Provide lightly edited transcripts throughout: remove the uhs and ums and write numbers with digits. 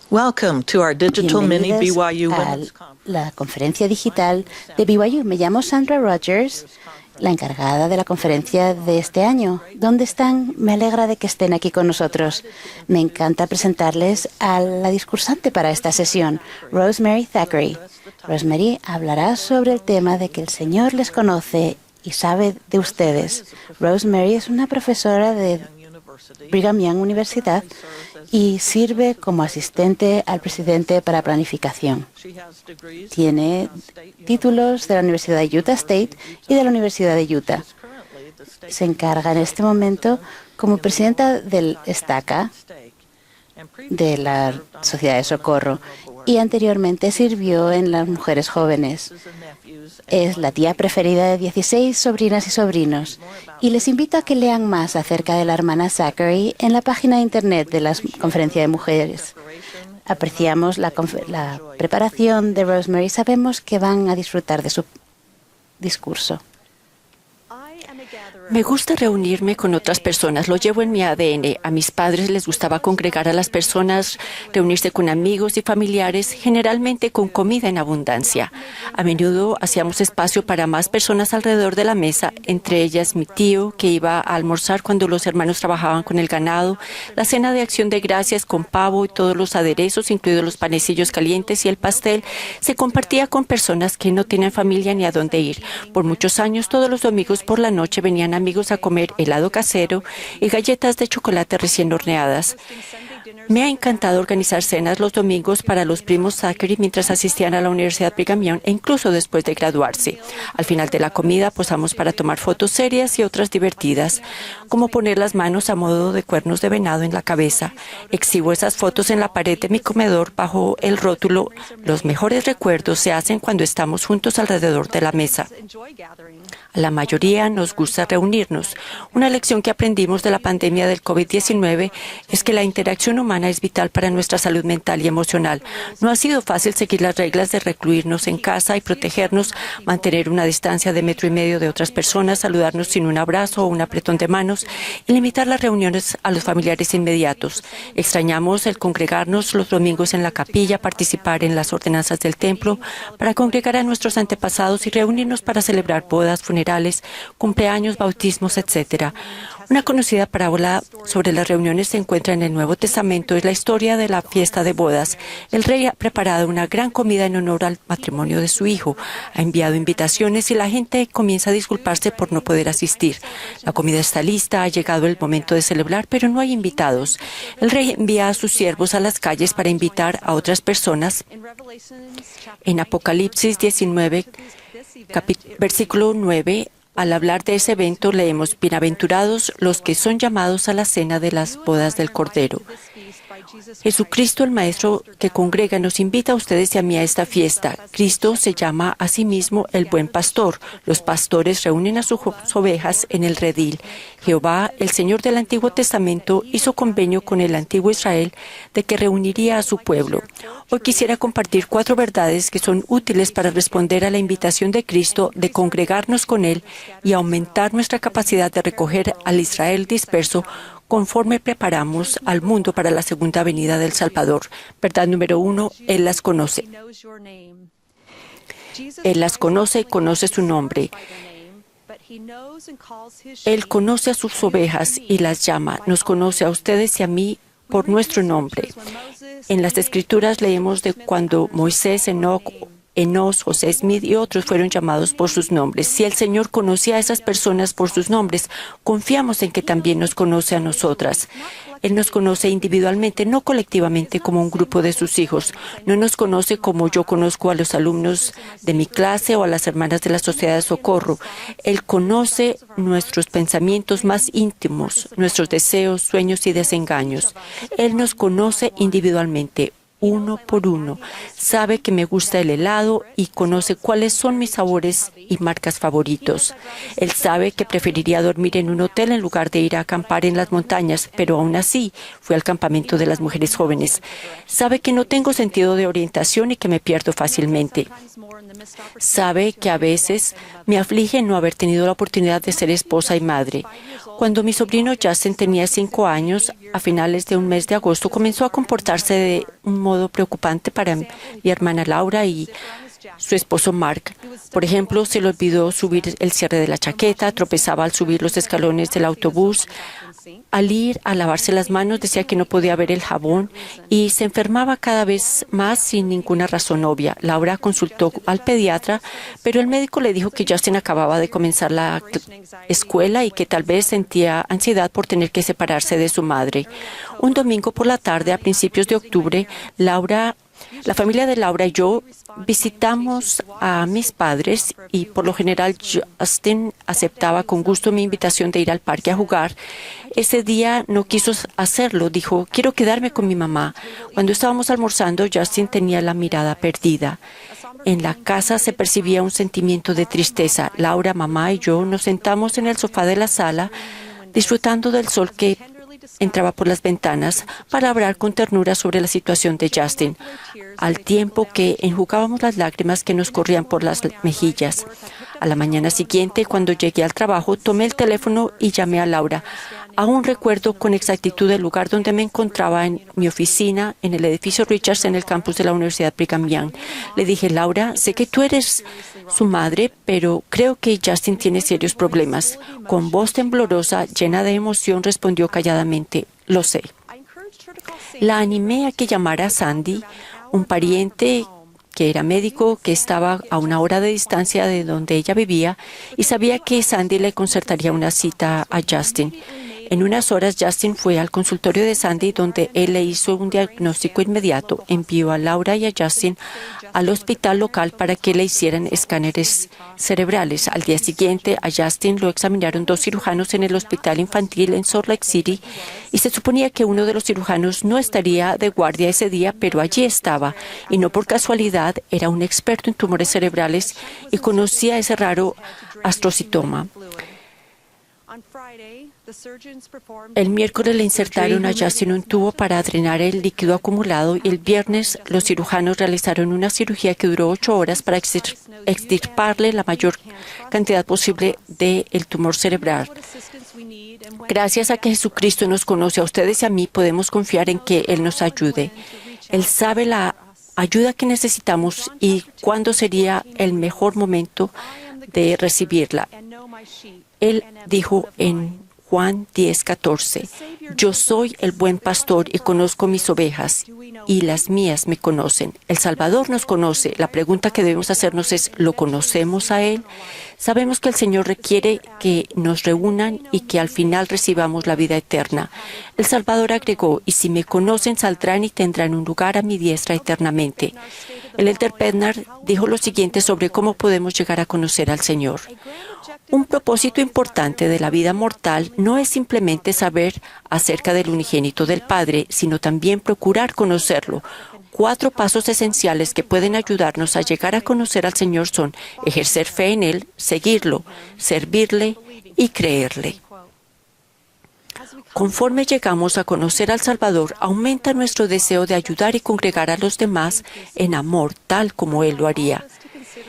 Welcome to our digital mini Bienvenidas BYU a Women's Conference. la conferencia digital de BYU. Me llamo Sandra Rogers, la encargada de la conferencia de este año. ¿Dónde están? Me alegra de que estén aquí con nosotros. Me encanta presentarles a la discursante para esta sesión, Rosemary Thackeray. Rosemary hablará sobre el tema de que el Señor les conoce y sabe de ustedes. Rosemary es una profesora de Brigham Young Universidad y sirve como asistente al presidente para planificación. Tiene títulos de la Universidad de Utah State y de la Universidad de Utah. Se encarga en este momento como presidenta del STACA, de la Sociedad de Socorro, y anteriormente sirvió en las Mujeres Jóvenes. Es la tía preferida de 16 sobrinas y sobrinos, y les invito a que lean más acerca de la hermana Thackeray en la página de internet de la Conferencia de Mujeres. Apreciamos la preparación de Rosemary. Sabemos que van a disfrutar de su discurso. Me gusta reunirme con otras personas, lo llevo en mi ADN. A mis padres les gustaba congregar a las personas, reunirse con amigos y familiares, generalmente con comida en abundancia. A menudo hacíamos espacio para más personas alrededor de la mesa, entre ellas mi tío, que iba a almorzar cuando los hermanos trabajaban con el ganado, la cena de acción de gracias con pavo y todos los aderezos, incluidos los panecillos calientes y el pastel, se compartía con personas que no tenían familia ni a dónde ir. Por muchos años, todos los domingos por la noche venían amigos a comer helado casero y galletas de chocolate recién horneadas. Me ha encantado organizar cenas los domingos para los primos Thackeray mientras asistían a la Universidad Brigham Young e incluso después de graduarse. Al final de la comida posamos para tomar fotos serias y otras divertidas, como poner las manos a modo de cuernos de venado en la cabeza. Exhibo esas fotos en la pared de mi comedor bajo el rótulo "Los mejores recuerdos se hacen cuando estamos juntos alrededor de la mesa". A la mayoría nos gusta reunirnos. Una lección que aprendimos de la pandemia del COVID-19 es que la interacción humana es vital para nuestra salud mental y emocional. No ha sido fácil seguir las reglas de recluirnos en casa y protegernos, mantener una distancia de 1,5 metros de otras personas, saludarnos sin un abrazo o un apretón de manos y limitar las reuniones a los familiares inmediatos. Extrañamos el congregarnos los domingos en la capilla, participar en las ordenanzas del templo, para congregar a nuestros antepasados y reunirnos para celebrar bodas, funerales, cumpleaños, bautismos, etc. Una conocida parábola sobre las reuniones se encuentra en el Nuevo Testamento. Es la historia de la fiesta de bodas. El rey ha preparado una gran comida en honor al matrimonio de su hijo. Ha enviado invitaciones y la gente comienza a disculparse por no poder asistir. La comida está lista, ha llegado el momento de celebrar, pero no hay invitados. El rey envía a sus siervos a las calles para invitar a otras personas. En Apocalipsis 19, versículo 9, al hablar de ese evento, leemos: "Bienaventurados los que son llamados a la cena de las bodas del Cordero". Jesucristo, el Maestro que congrega, nos invita a ustedes y a mí a esta fiesta. Cristo se llama a sí mismo el Buen Pastor. Los pastores reúnen a sus ovejas en el redil. Jehová, el Señor del Antiguo Testamento, hizo convenio con el antiguo Israel de que reuniría a su pueblo. Hoy quisiera compartir 4 verdades que son útiles para responder a la invitación de Cristo de congregarnos con Él y aumentar nuestra capacidad de recoger al Israel disperso conforme preparamos al mundo para la segunda venida del Salvador. Verdad número 1, Él las conoce. Él las conoce y conoce su nombre. Él conoce a sus ovejas y las llama. Nos conoce a ustedes y a mí por nuestro nombre. En las Escrituras leemos de cuando Moisés, Enoc, Enos, José Smith y otros fueron llamados por sus nombres. Si el Señor conocía a esas personas por sus nombres, confiamos en que también nos conoce a nosotras. Él nos conoce individualmente, no colectivamente como un grupo de sus hijos. No nos conoce como yo conozco a los alumnos de mi clase o a las hermanas de la Sociedad de Socorro. Él conoce nuestros pensamientos más íntimos, nuestros deseos, sueños y desengaños. Él nos conoce individualmente, uno por uno. Sabe que me gusta el helado y conoce cuáles son mis sabores y marcas favoritos. Él sabe que preferiría dormir en un hotel en lugar de ir a acampar en las montañas, pero aún así fui al campamento de las mujeres jóvenes. Sabe que no tengo sentido de orientación y que me pierdo fácilmente. Sabe que a veces me aflige no haber tenido la oportunidad de ser esposa y madre. Cuando mi sobrino Justin tenía 5 años, a finales de un mes de agosto, comenzó a comportarse de un modo preocupante para mi hermana Laura y su esposo Mark. Por ejemplo, se le olvidó subir el cierre de la chaqueta, tropezaba al subir los escalones del autobús. Al ir a lavarse las manos decía que no podía ver el jabón y se enfermaba cada vez más sin ninguna razón obvia. Laura consultó al pediatra, pero el médico le dijo que Justin acababa de comenzar la escuela y que tal vez sentía ansiedad por tener que separarse de su madre. Un domingo por la tarde, a principios de octubre, la familia de Laura y yo visitamos a mis padres y por lo general Justin aceptaba con gusto mi invitación de ir al parque a jugar. Ese día no quiso hacerlo, dijo, quiero quedarme con mi mamá. Cuando estábamos almorzando, Justin tenía la mirada perdida. En la casa se percibía un sentimiento de tristeza. Laura, mamá y yo nos sentamos en el sofá de la sala disfrutando del sol que entraba por las ventanas para hablar con ternura sobre la situación de Justin, al tiempo que enjugábamos las lágrimas que nos corrían por las mejillas. A la mañana siguiente, cuando llegué al trabajo, tomé el teléfono y llamé a Laura. Aún recuerdo con exactitud el lugar donde me encontraba en mi oficina, en el edificio Richards, en el campus de la Universidad Brigham Young. Le dije, Laura, sé que tú eres su madre, pero creo que Justin tiene serios problemas. Con voz temblorosa, llena de emoción, respondió calladamente, lo sé. La animé a que llamara a Sandy, un pariente que era médico, que estaba a una hora de distancia de donde ella vivía, y sabía que Sandy le concertaría una cita a Justin. En unas horas, Justin fue al consultorio de Sandy, donde él le hizo un diagnóstico inmediato. Envió a Laura y a Justin al hospital local para que le hicieran escáneres cerebrales. Al día siguiente, a Justin lo examinaron 2 cirujanos en el hospital infantil en Salt Lake City y se suponía que uno de los cirujanos no estaría de guardia ese día, pero allí estaba. Y no por casualidad, era un experto en tumores cerebrales y conocía ese raro astrocitoma. El miércoles le insertaron a Justin un tubo para drenar el líquido acumulado y el viernes los cirujanos realizaron una cirugía que duró 8 horas para extirparle la mayor cantidad posible del tumor cerebral. Gracias a que Jesucristo nos conoce a ustedes y a mí, podemos confiar en que Él nos ayude. Él sabe la ayuda que necesitamos y cuándo sería el mejor momento de recibirla. Él dijo en Juan 10:14, yo soy el buen pastor y conozco mis ovejas, y las mías me conocen. El Salvador nos conoce. La pregunta que debemos hacernos es, ¿lo conocemos a Él? Sabemos que el Señor requiere que nos reúnan y que al final recibamos la vida eterna. El Salvador agregó, y si me conocen, saldrán y tendrán un lugar a mi diestra eternamente. El Elder Bednar dijo lo siguiente sobre cómo podemos llegar a conocer al Señor. Un propósito importante de la vida mortal no es simplemente saber acerca del unigénito del Padre, sino también procurar conocerlo. 4 pasos esenciales que pueden ayudarnos a llegar a conocer al Señor son ejercer fe en Él, seguirlo, servirle y creerle. Conforme llegamos a conocer al Salvador, aumenta nuestro deseo de ayudar y congregar a los demás en amor, tal como Él lo haría.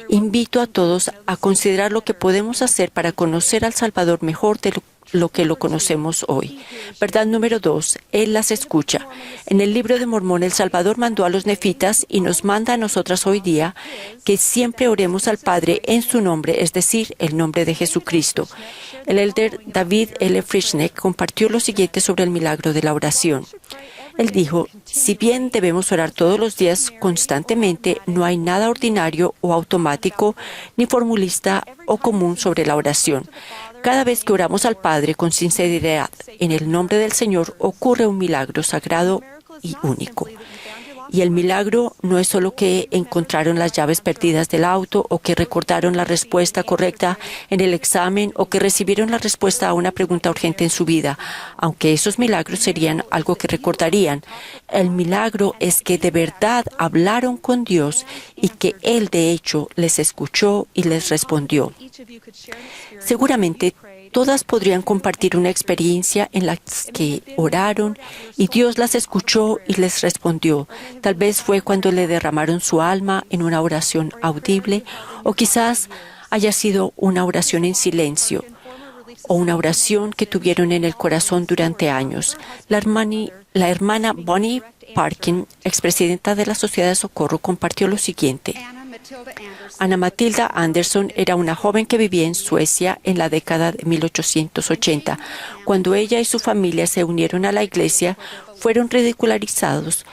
Invito a todos a considerar lo que podemos hacer para conocer al Salvador mejor de lo que lo conocemos hoy. Verdad número 2. Él las escucha. En el libro de Mormón, el Salvador mandó a los nefitas y nos manda a nosotras hoy día que siempre oremos al Padre en su nombre, es decir, el nombre de Jesucristo. El elder David L. Frischneck compartió lo siguiente sobre el milagro de la oración. Él dijo, si bien debemos orar todos los días constantemente, no hay nada ordinario o automático, ni formulista o común sobre la oración. Cada vez que oramos al Padre con sinceridad en el nombre del Señor, ocurre un milagro sagrado y único. Y el milagro no es solo que encontraron las llaves perdidas del auto o que recordaron la respuesta correcta en el examen o que recibieron la respuesta a una pregunta urgente en su vida, aunque esos milagros serían algo que recordarían. El milagro es que de verdad hablaron con Dios y que Él de hecho les escuchó y les respondió. Seguramente todas podrían compartir una experiencia en la que oraron y Dios las escuchó y les respondió. Tal vez fue cuando le derramaron su alma en una oración audible o quizás haya sido una oración en silencio. o una oración que tuvieron en el corazón durante años. La hermana Bonnie Parkin, expresidenta de la Sociedad de Socorro, compartió lo siguiente. Anna Matilda Anderson era una joven que vivía en Suecia en la década de 1880. Cuando ella y su familia se unieron a la iglesia, fueron ridiculizados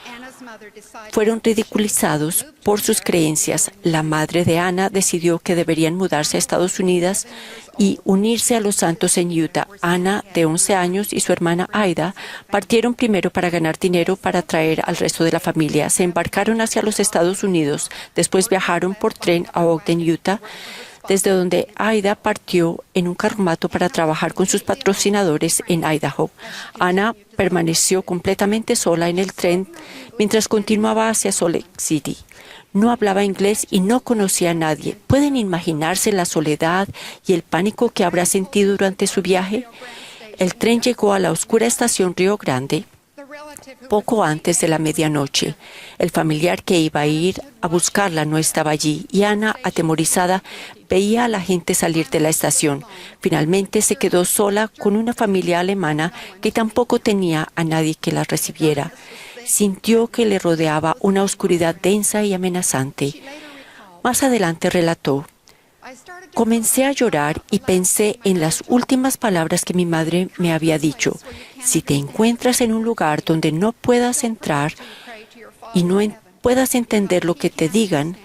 por sus creencias. La madre de Anna decidió que deberían mudarse a Estados Unidos y unirse a los santos en Utah. Anna, de 11 años, y su hermana Aida partieron primero para ganar dinero para traer al resto de la familia. Se embarcaron hacia los Estados Unidos. Después viajaron por tren a Ogden, Utah, desde donde Aida partió en un carromato para trabajar con sus patrocinadores en Idaho. Anna permaneció completamente sola en el tren mientras continuaba hacia Salt Lake City. No hablaba inglés y no conocía a nadie. ¿Pueden imaginarse la soledad y el pánico que habrá sentido durante su viaje? El tren llegó a la oscura estación Río Grande poco antes de la medianoche. El familiar que iba a ir a buscarla no estaba allí y Anna, atemorizada, veía a la gente salir de la estación. Finalmente se quedó sola con una familia alemana que tampoco tenía a nadie que la recibiera. Sintió que le rodeaba una oscuridad densa y amenazante. Más adelante relató: comencé a llorar y pensé en las últimas palabras que mi madre me había dicho. Si te encuentras en un lugar donde no puedas entrar y no puedas entender lo que te digan,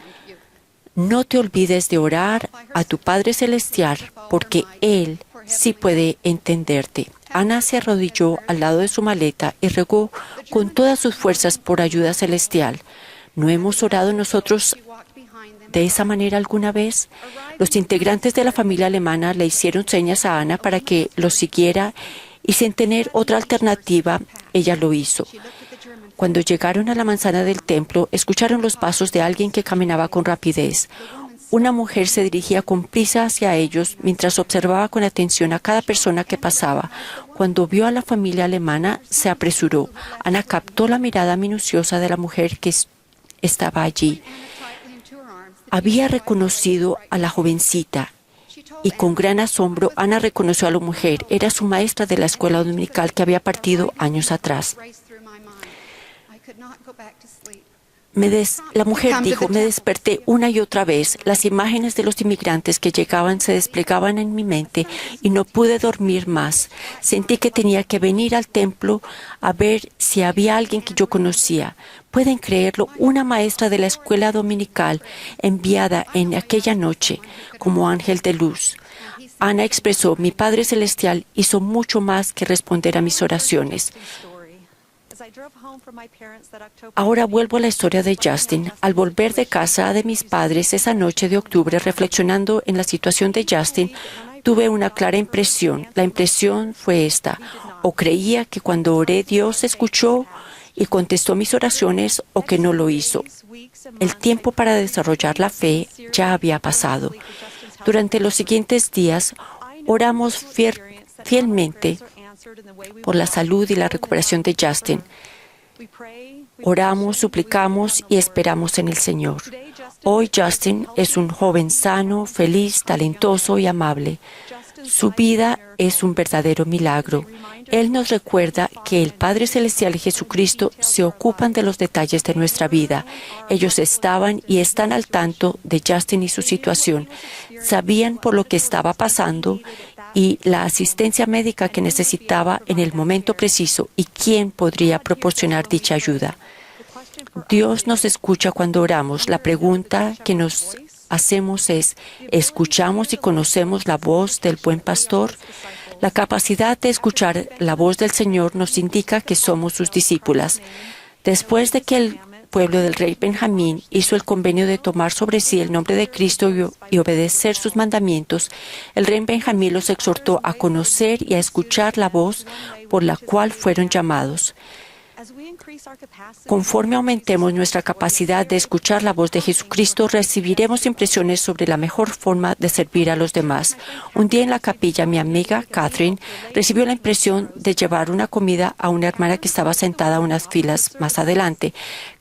no te olvides de orar a tu Padre Celestial, porque Él sí puede entenderte. Anna se arrodilló al lado de su maleta y rogó con todas sus fuerzas por ayuda celestial. ¿No hemos orado nosotros de esa manera alguna vez? Los integrantes de la familia alemana le hicieron señas a Anna para que los siguiera y sin tener otra alternativa, ella lo hizo. Cuando llegaron a la manzana del templo, escucharon los pasos de alguien que caminaba con rapidez. Una mujer se dirigía con prisa hacia ellos mientras observaba con atención a cada persona que pasaba. Cuando vio a la familia alemana, se apresuró. Anna captó la mirada minuciosa de la mujer que estaba allí. Había reconocido a la jovencita y con gran asombro Anna reconoció a la mujer. Era su maestra de la escuela dominical que había partido años atrás. La mujer dijo: me desperté una y otra vez. Las imágenes de los inmigrantes que llegaban se desplegaban en mi mente y no pude dormir más. Sentí que tenía que venir al templo a ver si había alguien que yo conocía. ¿Pueden creerlo? Una maestra de la escuela dominical enviada en aquella noche como ángel de luz. Anna expresó: mi Padre Celestial hizo mucho más que responder a mis oraciones. Ahora vuelvo a la historia de Justin. Al volver de casa de mis padres esa noche de octubre, reflexionando en la situación de Justin, tuve una clara impresión. La impresión fue esta: o creía que cuando oré Dios escuchó y contestó mis oraciones, o que no lo hizo. El tiempo para desarrollar la fe ya había pasado. Durante los siguientes días, oramos fielmente por la salud y la recuperación de Justin. Oramos, suplicamos y esperamos en el Señor. Hoy Justin es un joven sano, feliz, talentoso y amable. Su vida es un verdadero milagro. Él nos recuerda que el Padre Celestial y Jesucristo se ocupan de los detalles de nuestra vida. Ellos estaban y están al tanto de Justin y su situación. Sabían por lo que estaba pasando y la asistencia médica que necesitaba en el momento preciso y quién podría proporcionar dicha ayuda. Dios nos escucha cuando oramos. La pregunta que nos hacemos es: ¿escuchamos y conocemos la voz del buen pastor? La capacidad de escuchar la voz del Señor nos indica que somos sus discípulas. Después de que el pueblo del rey Benjamín hizo el convenio de tomar sobre sí el nombre de Cristo y obedecer sus mandamientos, el rey Benjamín los exhortó a conocer y a escuchar la voz por la cual fueron llamados. Conforme aumentemos nuestra capacidad de escuchar la voz de Jesucristo, recibiremos impresiones sobre la mejor forma de servir a los demás. Un día en la capilla, mi amiga Catherine recibió la impresión de llevar una comida a una hermana que estaba sentada unas filas más adelante.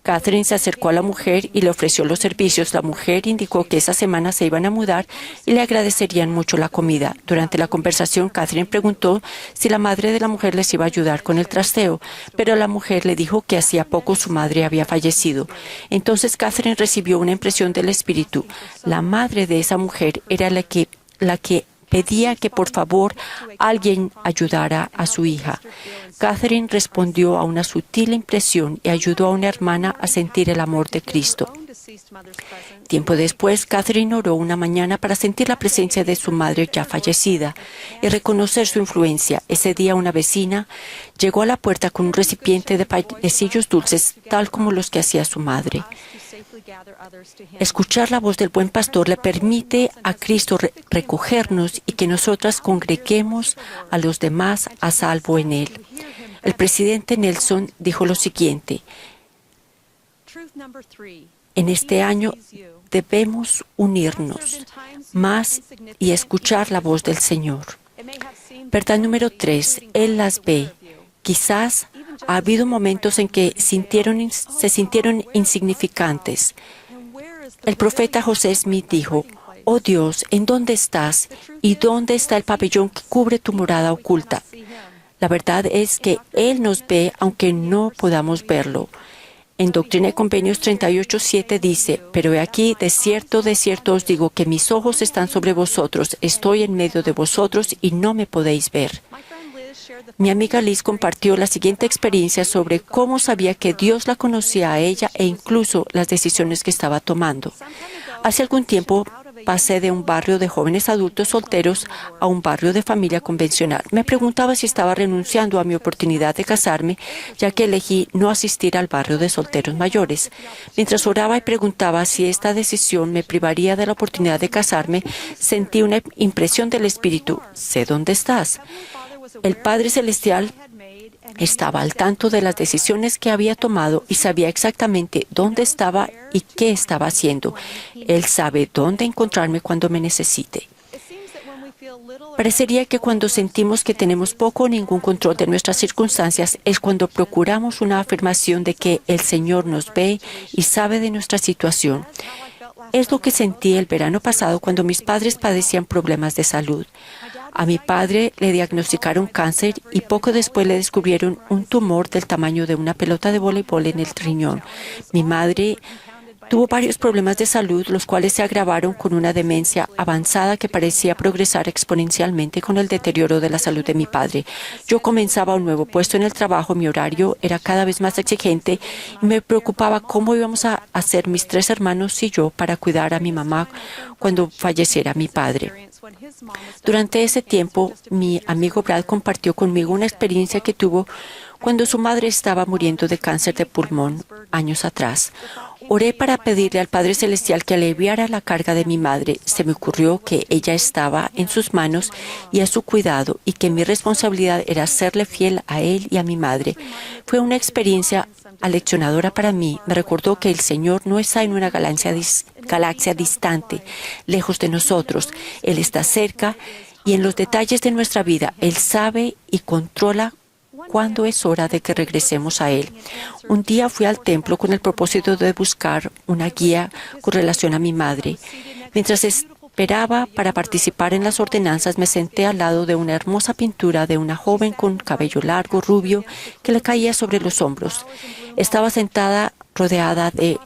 Catherine se acercó a la mujer y le ofreció los servicios. La mujer indicó que esa semana se iban a mudar y le agradecerían mucho la comida. Durante la conversación, Catherine preguntó si la madre de la mujer les iba a ayudar con el trasteo, pero la mujer le dijo que hacía poco su madre había fallecido. Entonces Catherine recibió una impresión del espíritu. La madre de esa mujer era la que pedía que por favor alguien ayudara a su hija. Catherine respondió a una sutil impresión y ayudó a una hermana a sentir el amor de Cristo. Tiempo después, Catherine oró una mañana para sentir la presencia de su madre ya fallecida y reconocer su influencia. Ese día una vecina llegó a la puerta con un recipiente de panecillos dulces, tal como los que hacía su madre. Escuchar la voz del buen pastor le permite a Cristo recogernos y que nosotras congreguemos a los demás a salvo en Él. El presidente Nelson dijo lo siguiente: en este año debemos unirnos más y escuchar la voz del Señor. Verdad número 3. Él las ve. Quizás ha habido momentos en que se sintieron insignificantes. El profeta José Smith dijo: «Oh Dios, ¿en dónde estás? ¿Y dónde está el pabellón que cubre tu morada oculta?». La verdad es que Él nos ve aunque no podamos verlo. En Doctrina y Convenios 38:7 dice: «Pero he aquí, de cierto os digo que mis ojos están sobre vosotros, estoy en medio de vosotros y no me podéis ver». Mi amiga Liz compartió la siguiente experiencia sobre cómo sabía que Dios la conocía a ella e incluso las decisiones que estaba tomando. Hace algún tiempo pasé de un barrio de jóvenes adultos solteros a un barrio de familia convencional. Me preguntaba si estaba renunciando a mi oportunidad de casarme, ya que elegí no asistir al barrio de solteros mayores. Mientras oraba y preguntaba si esta decisión me privaría de la oportunidad de casarme, sentí una impresión del Espíritu: «Sé dónde estás». El Padre Celestial estaba al tanto de las decisiones que había tomado y sabía exactamente dónde estaba y qué estaba haciendo. Él sabe dónde encontrarme cuando me necesite. Parecería que cuando sentimos que tenemos poco o ningún control de nuestras circunstancias es cuando procuramos una afirmación de que el Señor nos ve y sabe de nuestra situación. Es lo que sentí el verano pasado cuando mis padres padecían problemas de salud. A mi padre le diagnosticaron cáncer y poco después le descubrieron un tumor del tamaño de una pelota de voleibol en el riñón. Mi madre tuvo varios problemas de salud, los cuales se agravaron con una demencia avanzada que parecía progresar exponencialmente con el deterioro de la salud de mi padre. Yo comenzaba un nuevo puesto en el trabajo, mi horario era cada vez más exigente y me preocupaba cómo íbamos a hacer mis 3 hermanos y yo para cuidar a mi mamá cuando falleciera mi padre. Durante ese tiempo, mi amigo Brad compartió conmigo una experiencia que tuvo cuando su madre estaba muriendo de cáncer de pulmón años atrás. Oré para pedirle al Padre Celestial que aliviara la carga de mi madre. Se me ocurrió que ella estaba en sus manos y a su cuidado y que mi responsabilidad era serle fiel a él y a mi madre. Fue una experiencia aleccionadora para mí. Me recordó que el Señor no está en una galaxia distante, lejos de nosotros. Él está cerca y en los detalles de nuestra vida. Él sabe y controla cuándo es hora de que regresemos a Él. Un día fui al templo con el propósito de buscar una guía con relación a mi madre. Mientras esperaba para participar en las ordenanzas, me senté al lado de una hermosa pintura de una joven con cabello largo, rubio, que le caía sobre los hombros. Estaba sentada rodeada de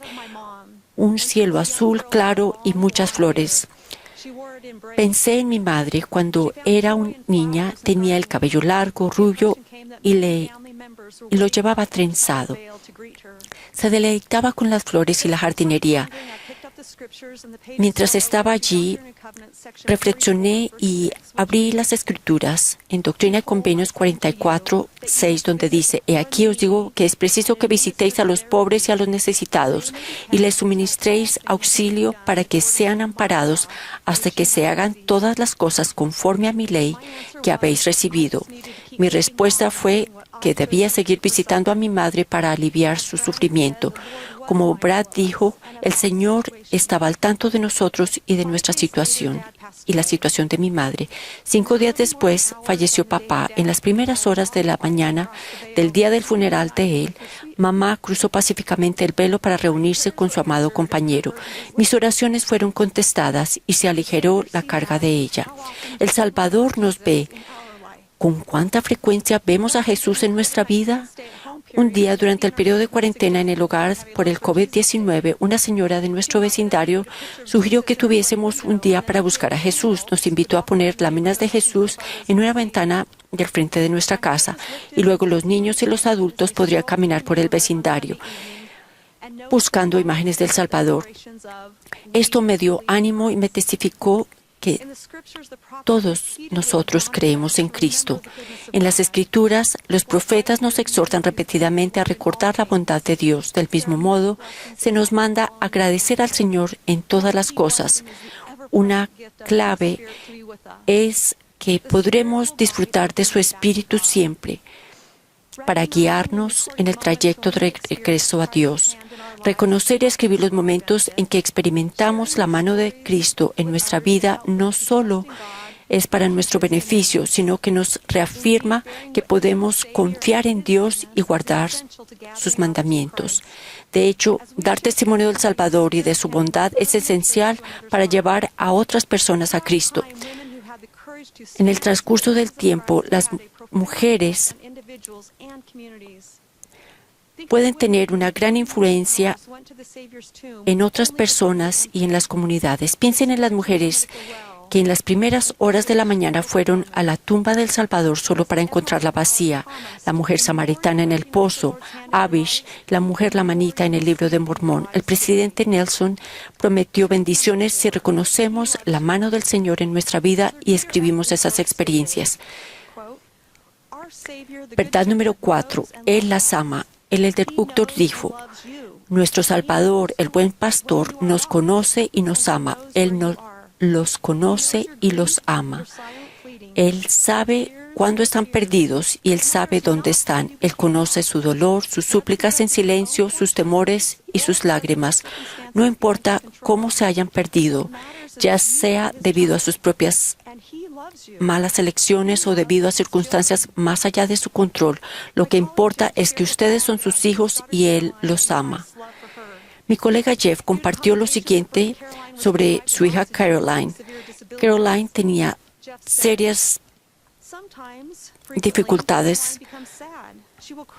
un cielo azul claro y muchas flores. Pensé en mi madre cuando era una niña, tenía el cabello largo, rubio y lo llevaba trenzado. Se deleitaba con las flores y la jardinería. Mientras estaba allí, reflexioné y abrí las Escrituras en Doctrina y Convenios 44:6, donde dice: «He aquí os digo que es preciso que visitéis a los pobres y a los necesitados y les suministréis auxilio para que sean amparados hasta que se hagan todas las cosas conforme a mi ley que habéis recibido». Mi respuesta fue que debía seguir visitando a mi madre para aliviar su sufrimiento. Como Brad dijo, el Señor estaba al tanto de nosotros y de nuestra situación y la situación de mi madre. 5 días después falleció papá. En las primeras horas de la mañana del día del funeral de él, mamá cruzó pacíficamente el velo para reunirse con su amado compañero. Mis oraciones fueron contestadas y se aligeró la carga de ella. El Salvador nos ve. ¿Con cuánta frecuencia vemos a Jesús en nuestra vida? Un día, durante el periodo de cuarentena en el hogar por el COVID-19, una señora de nuestro vecindario sugirió que tuviésemos un día para buscar a Jesús. Nos invitó a poner láminas de Jesús en una ventana del frente de nuestra casa y luego los niños y los adultos podrían caminar por el vecindario buscando imágenes del Salvador. Esto me dio ánimo y me testificó que todos nosotros creemos en Cristo. En las Escrituras, los profetas nos exhortan repetidamente a recordar la bondad de Dios. Del mismo modo, se nos manda agradecer al Señor en todas las cosas. Una clave es que podremos disfrutar de su Espíritu siempre para guiarnos en el trayecto de regreso a Dios. Reconocer y escribir los momentos en que experimentamos la mano de Cristo en nuestra vida no solo es para nuestro beneficio, sino que nos reafirma que podemos confiar en Dios y guardar sus mandamientos. De hecho, dar testimonio del Salvador y de su bondad es esencial para llevar a otras personas a Cristo. En el transcurso del tiempo, las mujeres pueden tener una gran influencia en otras personas y en las comunidades. Piensen en las mujeres que en las primeras horas de la mañana fueron a la tumba del Salvador solo para encontrarla vacía. La mujer samaritana en el pozo, Abish, la mujer lamanita en el libro de Mormón. El presidente Nelson prometió bendiciones si reconocemos la mano del Señor en nuestra vida y escribimos esas experiencias. Verdad número 4. Él las ama. El introductor dijo, nuestro Salvador, el buen pastor, nos conoce y nos ama. Él los conoce y los ama. Él sabe cuándo están perdidos y Él sabe dónde están. Él conoce su dolor, sus súplicas en silencio, sus temores y sus lágrimas. No importa cómo se hayan perdido, ya sea debido a sus propias malas elecciones o debido a circunstancias más allá de su control. Lo que importa es que ustedes son sus hijos y Él los ama. Mi colega Jeff compartió lo siguiente sobre su hija Caroline. Caroline tenía serias dificultades.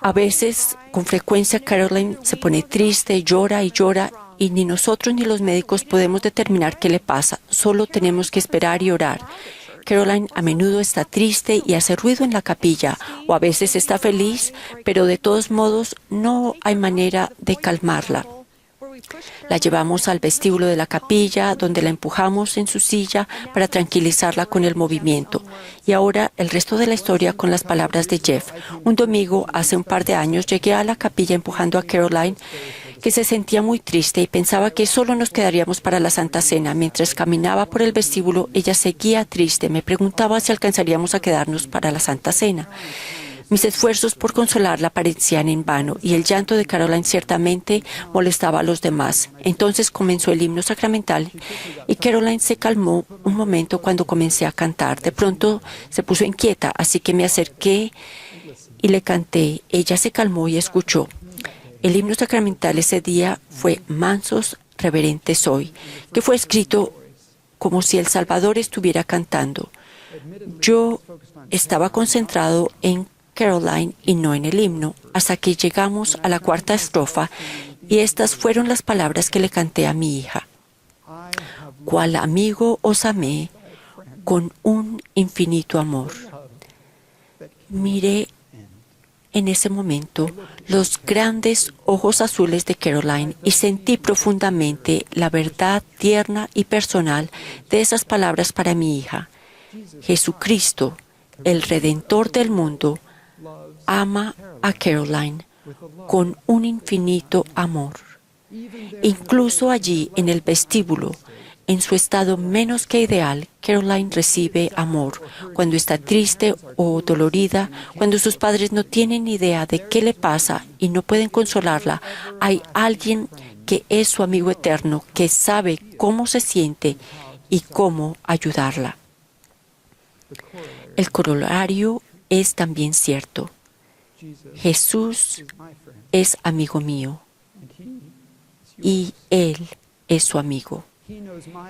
A veces, con frecuencia, Caroline se pone triste, llora y ni nosotros ni los médicos podemos determinar qué le pasa. Solo tenemos que esperar y orar. Caroline a menudo está triste y hace ruido en la capilla, o a veces está feliz, pero de todos modos no hay manera de calmarla. La llevamos al vestíbulo de la capilla, donde la empujamos en su silla para tranquilizarla con el movimiento. Y ahora el resto de la historia con las palabras de Jeff. Un domingo, hace un par de años, llegué a la capilla empujando a Caroline, que se sentía muy triste y pensaba que solo nos quedaríamos para la Santa Cena. Mientras caminaba por el vestíbulo, ella seguía triste. Me preguntaba si alcanzaríamos a quedarnos para la Santa Cena. Mis esfuerzos por consolarla parecían en vano y el llanto de Caroline ciertamente molestaba a los demás. Entonces comenzó el himno sacramental y Caroline se calmó un momento cuando comencé a cantar. De pronto se puso inquieta, así que me acerqué y le canté. Ella se calmó y escuchó. El himno sacramental ese día fue Mansos Reverentes Hoy, que fue escrito como si el Salvador estuviera cantando. Yo estaba concentrado en Caroline y no en el himno, hasta que llegamos a la cuarta estrofa y estas fueron las palabras que le canté a mi hija. Cual amigo os amé con un infinito amor. Miré en ese momento los grandes ojos azules de Caroline y sentí profundamente la verdad tierna y personal de esas palabras para mi hija. Jesucristo, el Redentor del mundo, ama a Caroline con un infinito amor. Incluso allí en el vestíbulo, en su estado menos que ideal, Caroline recibe amor. Cuando está triste o dolorida, cuando sus padres no tienen idea de qué le pasa y no pueden consolarla, hay alguien que es su amigo eterno, que sabe cómo se siente y cómo ayudarla. El corolario es también cierto. Jesús es amigo mío y Él es su amigo.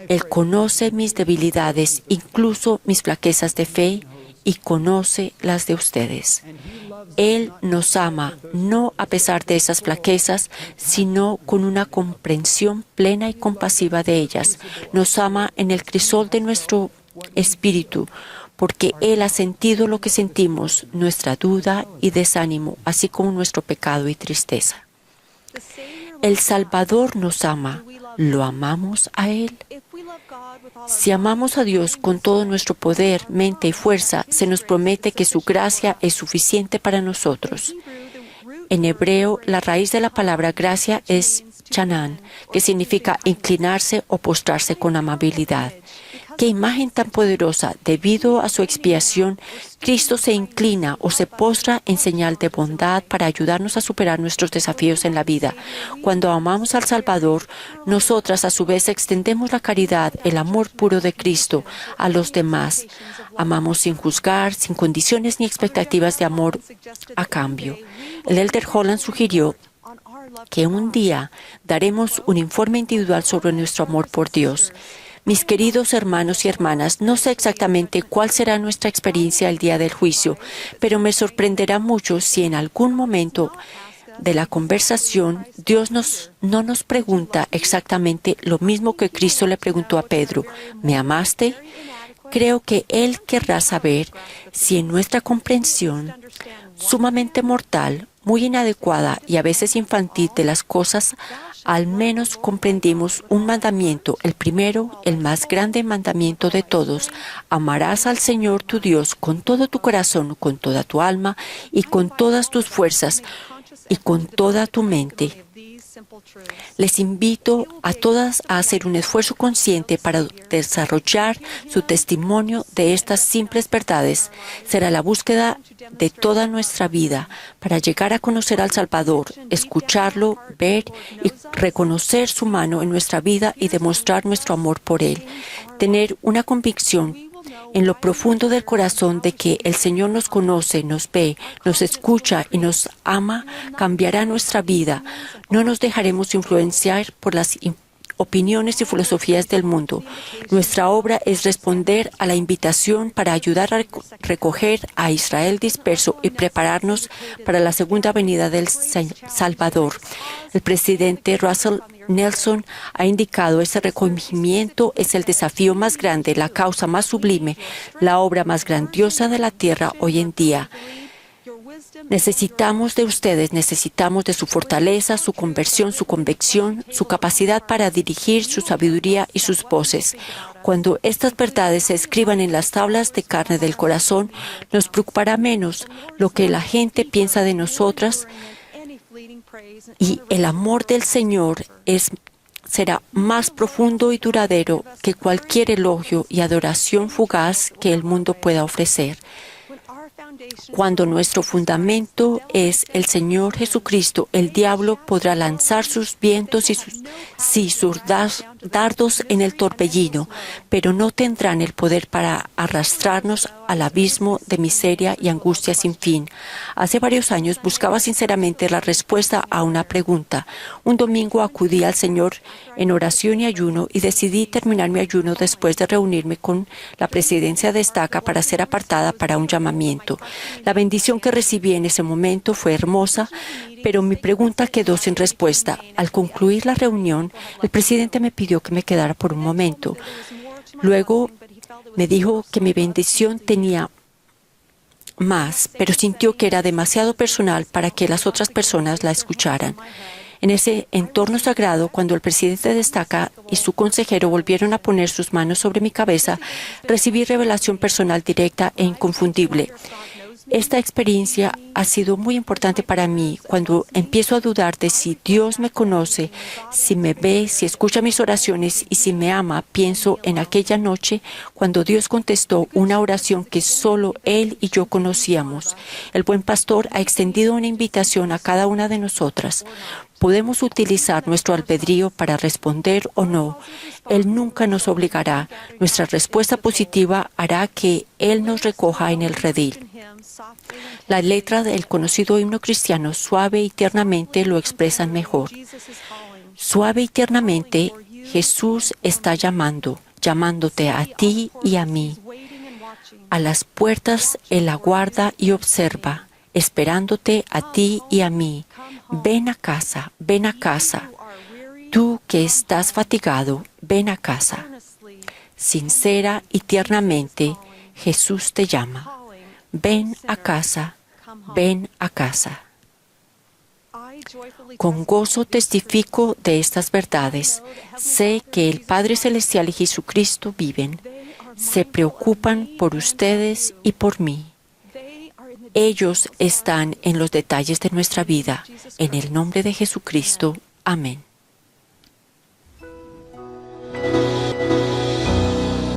Él conoce mis debilidades, incluso mis flaquezas de fe, y conoce las de ustedes. Él nos ama no a pesar de esas flaquezas, sino con una comprensión plena y compasiva de ellas. Nos ama en el crisol de nuestro espíritu, porque Él ha sentido lo que sentimos, nuestra duda y desánimo, así como nuestro pecado y tristeza. El Salvador nos ama. ¿Lo amamos a Él? Si amamos a Dios con todo nuestro poder, mente y fuerza, se nos promete que su gracia es suficiente para nosotros. En hebreo, la raíz de la palabra gracia es chanán, que significa inclinarse o postrarse con amabilidad. ¡Qué imagen tan poderosa! Debido a su expiación, Cristo se inclina o se postra en señal de bondad para ayudarnos a superar nuestros desafíos en la vida. Cuando amamos al Salvador, nosotras a su vez extendemos la caridad, el amor puro de Cristo a los demás. Amamos sin juzgar, sin condiciones ni expectativas de amor a cambio. El Elder Holland sugirió que un día daremos un informe individual sobre nuestro amor por Dios. Mis queridos hermanos y hermanas, no sé exactamente cuál será nuestra experiencia el día del juicio, pero me sorprenderá mucho si en algún momento de la conversación Dios no nos pregunta exactamente lo mismo que Cristo le preguntó a Pedro: ¿me amaste? Creo que Él querrá saber si en nuestra comprensión sumamente mortal, muy inadecuada y a veces infantil de las cosas, al menos comprendimos un mandamiento, el primero, el más grande mandamiento de todos: amarás al Señor tu Dios con todo tu corazón, con toda tu alma y con todas tus fuerzas y con toda tu mente. Les invito a todas a hacer un esfuerzo consciente para desarrollar su testimonio de estas simples verdades. Será la búsqueda de toda nuestra vida para llegar a conocer al Salvador, escucharlo, ver y reconocer su mano en nuestra vida y demostrar nuestro amor por Él. Tener una convicción en lo profundo del corazón de que el Señor nos conoce, nos ve, nos escucha y nos ama, cambiará nuestra vida. No nos dejaremos influenciar por las opiniones y filosofías del mundo. Nuestra obra es responder a la invitación para ayudar a recoger a Israel disperso y prepararnos para la segunda venida del Salvador. El presidente Russell Nelson ha indicado: ese recogimiento es el desafío más grande, la causa más sublime, la obra más grandiosa de la tierra hoy en día. Necesitamos de ustedes, necesitamos de su fortaleza, su conversión, su convicción, su capacidad para dirigir, su sabiduría y sus voces. Cuando estas verdades se escriban en las tablas de carne del corazón, nos preocupará menos lo que la gente piensa de nosotras, y el amor del Señor será más profundo y duradero que cualquier elogio y adoración fugaz que el mundo pueda ofrecer. Cuando nuestro fundamento es el Señor Jesucristo, el diablo podrá lanzar sus vientos y sus dardos en el torbellino, pero no tendrán el poder para arrastrarnos al abismo de miseria y angustia sin fin. Hace varios años buscaba sinceramente la respuesta a una pregunta. Un domingo acudí al Señor en oración y ayuno y decidí terminar mi ayuno después de reunirme con la presidencia de Estaca para ser apartada para un llamamiento. La bendición que recibí en ese momento fue hermosa, pero mi pregunta quedó sin respuesta. Al concluir la reunión, el presidente me pidió que me quedara por un momento. Luego me dijo que mi bendición tenía más, pero sintió que era demasiado personal para que las otras personas la escucharan. En ese entorno sagrado, cuando el presidente de Estaca y su consejero volvieron a poner sus manos sobre mi cabeza, recibí revelación personal directa e inconfundible. Esta experiencia ha sido muy importante para mí. Cuando empiezo a dudar de si Dios me conoce, si me ve, si escucha mis oraciones y si me ama, pienso en aquella noche cuando Dios contestó una oración que solo Él y yo conocíamos. El buen pastor ha extendido una invitación a cada una de nosotras. Podemos utilizar nuestro albedrío para responder o no. Él nunca nos obligará. Nuestra respuesta positiva hará que Él nos recoja en el redil. La letra del conocido himno cristiano Suave y tiernamente lo expresan mejor. Suave y tiernamente Jesús está llamándote a ti y a mí. A las puertas Él aguarda y observa, esperándote a ti y a mí. Ven a casa, ven a casa. Tú que estás fatigado, ven a casa. Sincera y tiernamente, Jesús te llama. Ven a casa, ven a casa. Con gozo testifico de estas verdades. Sé que el Padre Celestial y Jesucristo viven. Se preocupan por ustedes y por mí. Ellos están en los detalles de nuestra vida. En el nombre de Jesucristo. Amén.